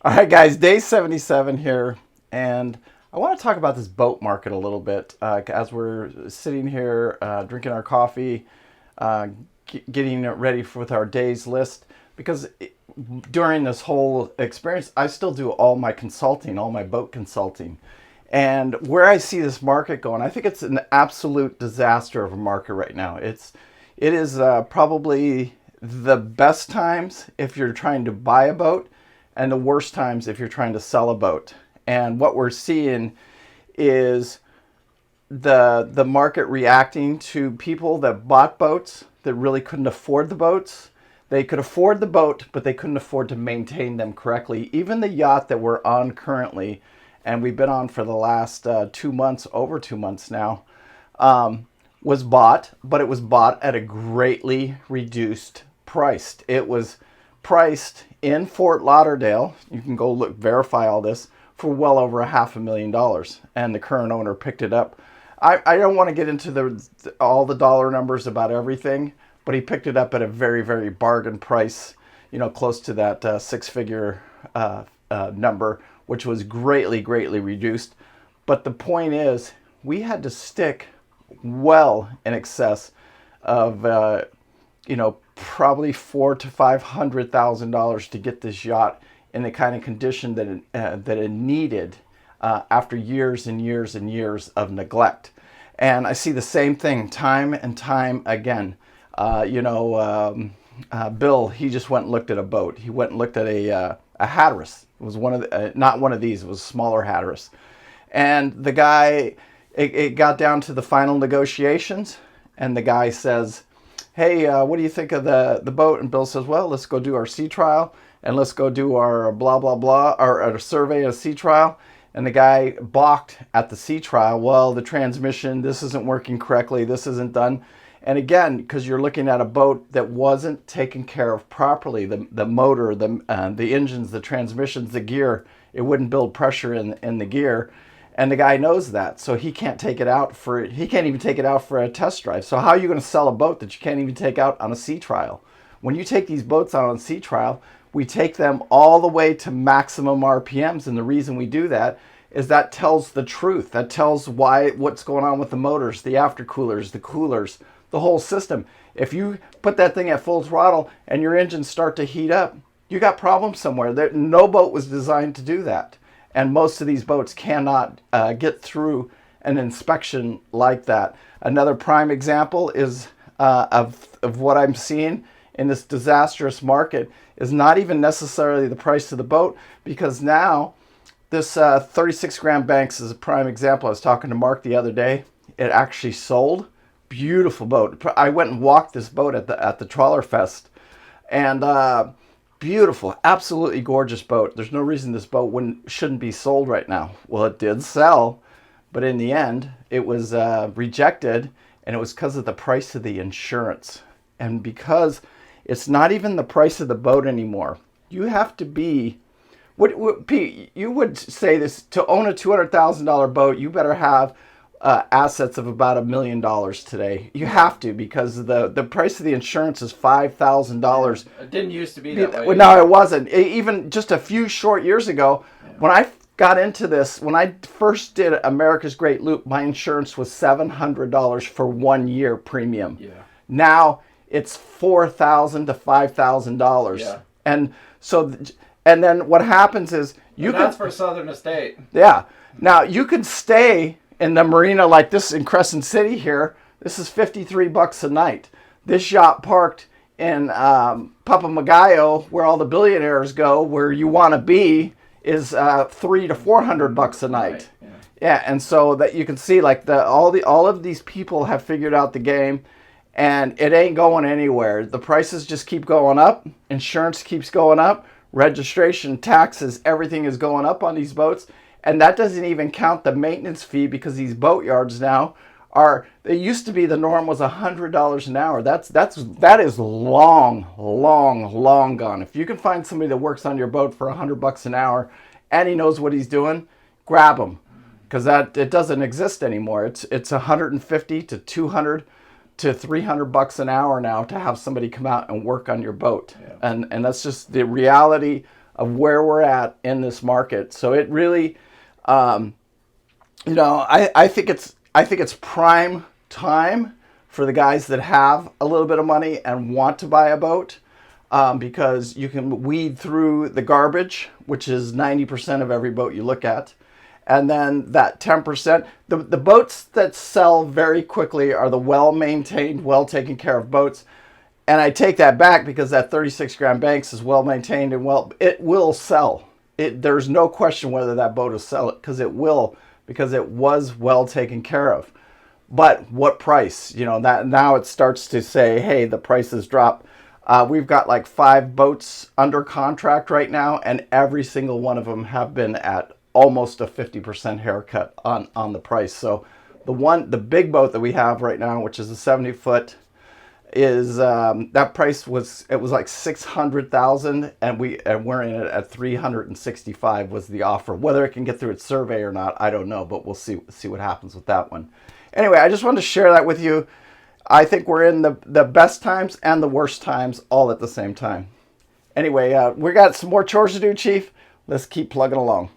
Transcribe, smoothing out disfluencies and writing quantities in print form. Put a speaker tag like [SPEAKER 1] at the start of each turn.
[SPEAKER 1] All right, guys, day 77 here, and I want to talk about this boat market a little bit as we're sitting here drinking our coffee, uh, getting ready with our day's list. Because during this whole experience, I still do all my consulting, all my boat consulting. And where I see this market going, I think it's an absolute disaster of a market right now. It is probably the best times if you're trying to buy a boat, and the worst times if you're trying to sell a boat. And what we're seeing is the market reacting to people that bought boats that really couldn't afford the boats. They could afford the boat, but they couldn't afford to maintain them correctly. Even the yacht that we're on currently, and we've been on for the last 2 months, over 2 months now, was bought, but it was bought at a greatly reduced price. It was priced in Fort Lauderdale. You can go look, verify all this for well over $500,000, and the current owner picked it up. I don't want to get into all the dollar numbers about everything, but he picked it up at a very, very bargain price, close to that six-figure number, which was greatly, greatly reduced. But the point is, we had to stick well in excess of, probably $400,000 to $500,000 to get this yacht in the kind of condition that it needed after years and years and years of neglect. And I see the same thing time and time again. Bill, he just went and looked at a boat. He went and looked at a Hatteras. It was one of the, not one of these. It was a smaller Hatteras. And the guy, it got down to the final negotiations, and the guy says, "Hey, what do you think of the boat?" And Bill says, "Well, let's go do our sea trial, and let's go do our blah blah blah, or a survey and a sea trial." And the guy balked at the sea trial. "Well, the transmission, this isn't working correctly. This isn't done." And again, because you're looking at a boat that wasn't taken care of properly, the motor, the engines, the transmissions, the gear, it wouldn't build pressure in the gear. And the guy knows that, so he can't he can't even take it out for a test drive. So how are you going to sell a boat that you can't even take out on a sea trial? When you take these boats out on a sea trial, we take them all the way to maximum RPMs, and the reason we do that is that tells the truth. That tells what's going on with the motors, the aftercoolers, the coolers, the whole system. If you put that thing at full throttle and your engines start to heat up, you got problems somewhere. No boat was designed to do that. And most of these boats cannot get through an inspection like that. Another prime example is of what I'm seeing in this disastrous market is not even necessarily the price of the boat, because now this 36 gram Banks is a prime example. I was talking to Mark the other day. It actually sold. Beautiful boat. I went and walked this boat at the Trawler Fest, and beautiful, absolutely gorgeous boat. There's no reason this boat shouldn't be sold right now. Well, it did sell, but in the end, it was rejected, and it was because of the price of the insurance. And because it's not even the price of the boat anymore. You have to be, Pete, you would say this, to own a $200,000 boat, you better have assets of about $1 million today. You have to, because the price of the insurance is $5,000.
[SPEAKER 2] It didn't used to be that way.
[SPEAKER 1] No, it wasn't. Even just a few short years ago, when I got into this, when I first did America's Great Loop, my insurance was $700 for 1 year premium.
[SPEAKER 2] Yeah.
[SPEAKER 1] Now it's $4,000 to $5,000.
[SPEAKER 2] Yeah.
[SPEAKER 1] And so, and then what happens is
[SPEAKER 2] that's for Southern Estate.
[SPEAKER 1] Yeah. Now you could stay in the marina like this in Crescent City here. This is $53 a night. This yacht parked in Papagayo, where all the billionaires go, where you want to be, is $300 to $400 a night.
[SPEAKER 2] Right. Yeah.
[SPEAKER 1] Yeah, and so that you can see, like, all of these people have figured out the game, and it ain't going anywhere. The prices just keep going up. Insurance keeps going up. Registration, taxes, everything is going up on these boats. And that doesn't even count the maintenance fee, because these boat yards now it used to be the norm was $100 an hour. That is long, long, long gone. If you can find somebody that works on your boat for $100 an hour and he knows what he's doing, grab him, because it doesn't exist anymore. It's 150 to 200 to $300 an hour now to have somebody come out and work on your boat.
[SPEAKER 2] Yeah.
[SPEAKER 1] And that's just the reality of where we're at in this market. So it really, I think it's prime time for the guys that have a little bit of money and want to buy a boat, because you can weed through the garbage, which is 90% of every boat you look at. And then that 10%, the boats that sell very quickly are the well-maintained, well-taken care of boats. And I take that back, because that 36 Grand Banks is well-maintained and it will sell. There's no question whether that boat will sell it, because it will, because it was well taken care of. But what price? That now it starts to say, hey, the prices drop. We've got like 5 boats under contract right now, and every single one of them have been at almost a 50% haircut on the price. So the big boat that we have right now, which is a 70-foot, is that price was like 600,000, and we're in it at 365 was the offer. Whether it can get through its survey or not, I don't know, but we'll see what happens with that one. Anyway, I just wanted to share that with you. I think we're in the best times and the worst times all at the same time. Anyway, we got some more chores to do, Chief. Let's keep plugging along.